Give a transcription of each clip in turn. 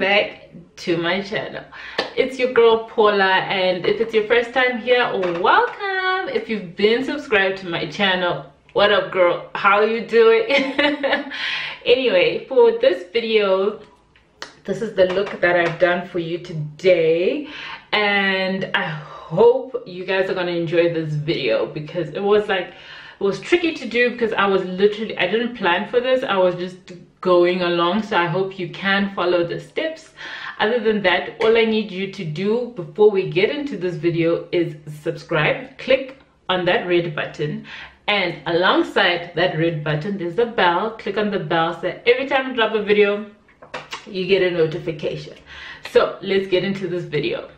back to my channel. It's your girl Paula, and if it's your first time here, welcome. If you've been subscribed to my channel, what up girl, how you doing? Anyway, for this video, this is the look that I've done for you today, and I hope you guys are gonna enjoy this video because it was tricky to do because I didn't plan for this. I was just going along, so I hope you can follow the steps. Other than that, all I need you to do before we get into this video is subscribe, click on that red button, and alongside that red button there's a bell. Click on the bell so that every time I drop a video you get a notification. So let's get into this video.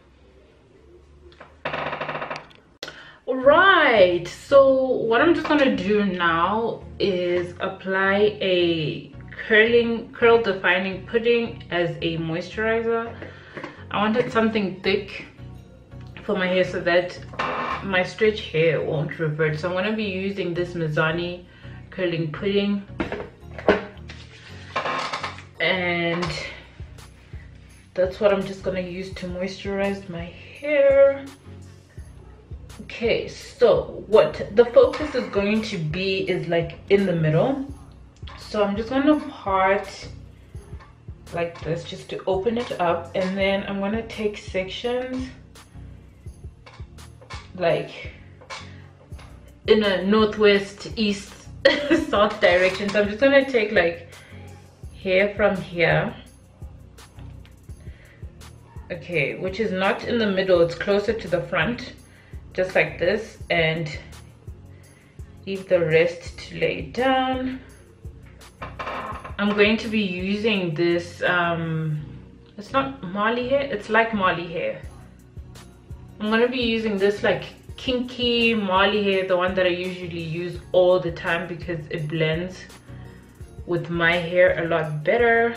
Right, so what I'm just gonna do now is apply a curl defining pudding as a moisturizer. I wanted something thick for my hair so that my stretch hair won't revert, so I'm going to be using this Mizani curling pudding, and that's what I'm just going to use to moisturize my hair. Okay, so what the focus is going to be is like in the middle. So I'm just going to part like this just to open it up, and then I'm going to take sections like in a northwest, east, south direction. So I'm just going to take like hair from here, okay, which is not in the middle, it's closer to the front, just like this, and leave the rest to lay down. I'm going to be using this it's not marley hair, it's like marley hair. I'm going to be using this like kinky marley hair, the one that I usually use all the time because it blends with my hair a lot better.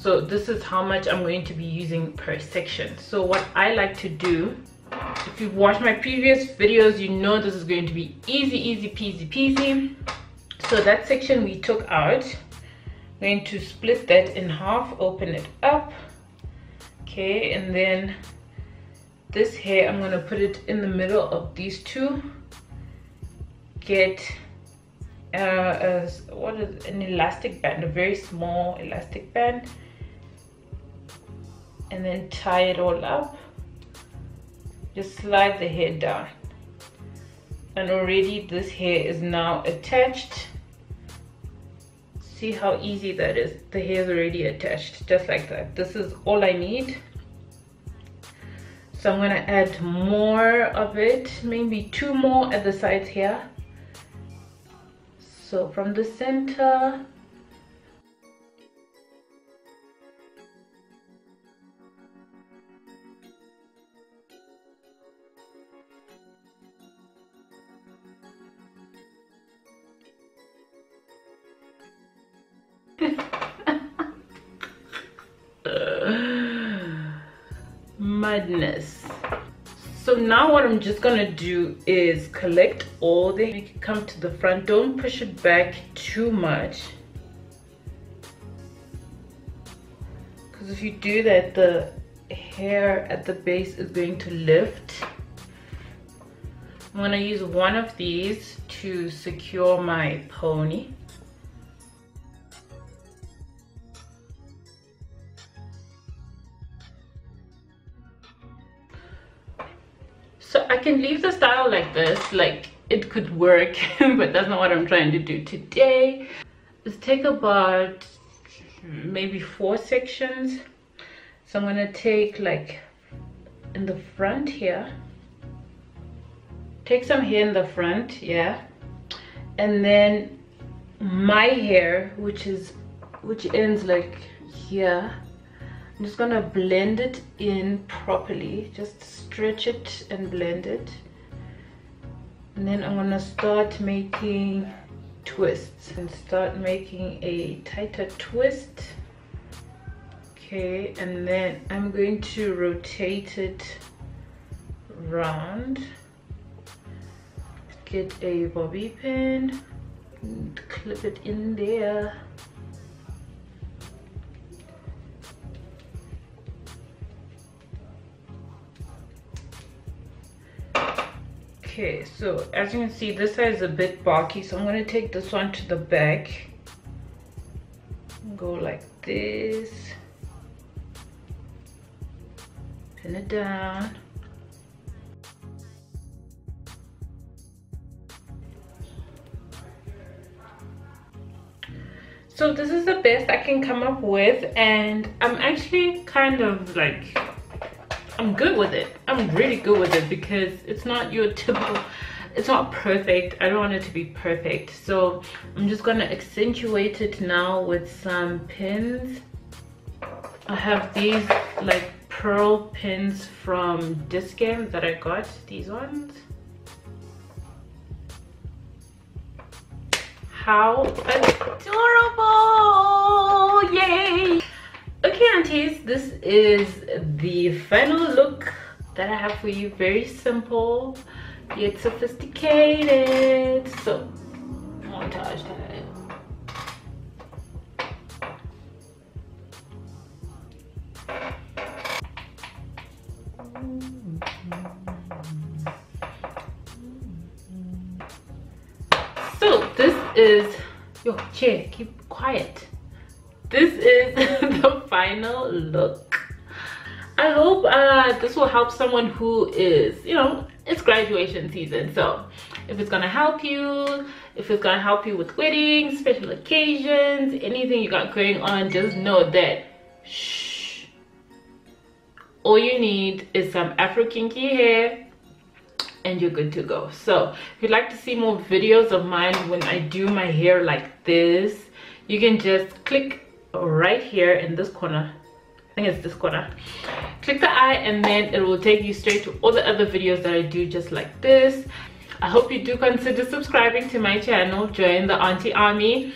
So this is how much I'm going to be using per section. So what I like to do, if you've watched my previous videos, you know this is going to be easy peasy. So that section we took out, I'm going to split that in half, open it up, okay, and then this hair I'm going to put it in the middle of these two, get what is an elastic band, a very small elastic band, and then tie it all up. Just slide the hair down, and already this hair is now attached. See how easy that is? The hair is already attached, just like that. This is all I need. So I'm going to add more of it, maybe 2 more at the sides here. So from the center, madness. So now what I'm just gonna do is collect all the, make it come to the front. Don't push it back too much, because if you do that, the hair at the base is going to lift. I'm gonna use one of these to secure my pony. So I can leave the style like this, like it could work, but that's not what I'm trying to do today. Let's take about maybe 4 sections. So I'm gonna take like in the front here, take some hair in the front, yeah, and then my hair, which ends like here, I'm just gonna blend it in properly, just stretch it and blend it, and then I'm gonna start making twists and start making a tighter twist, okay, and then I'm going to rotate it round, get a bobby pin and clip it in there. Okay, so as you can see, this side is a bit bulky, so I'm going to take this one to the back. Go like this. Pin it down. So this is the best I can come up with, and I'm actually kind of like, I'm good with it. I'm really good with it because it's not your typical, it's not perfect. I don't want it to be perfect. So I'm just gonna accentuate it now with some pins. I have these like pearl pins from Dischem that I got, these ones. How adorable! Yay! Okay, aunties, this is the final look that I have for you. Very simple yet sophisticated. So montage time. So this is yo chair, keep quiet. This is the final look. I hope this will help someone who is, you know, it's graduation season. So if it's gonna help you, if it's gonna help you with weddings, special occasions, anything you got going on, just know that shh, all you need is some afro kinky hair and you're good to go. So if you'd like to see more videos of mine when I do my hair like this, you can just click right here in this corner. I think it's this corner. Click the eye and then it will take you straight to all the other videos that I do just like this. I hope you do consider subscribing to my channel. Join the auntie army.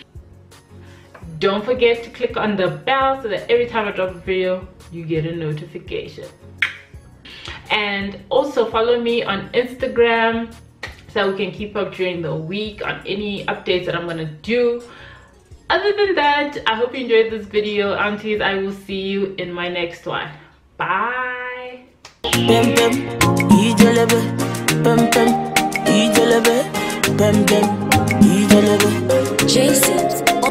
Don't forget to click on the bell so that every time I drop a video you get a notification. And also follow me on Instagram so we can keep up during the week on any updates that I'm gonna do. Other than that, I hope you enjoyed this video, aunties. I will see you in my next one. Bye. Jason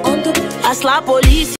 on the I slap police.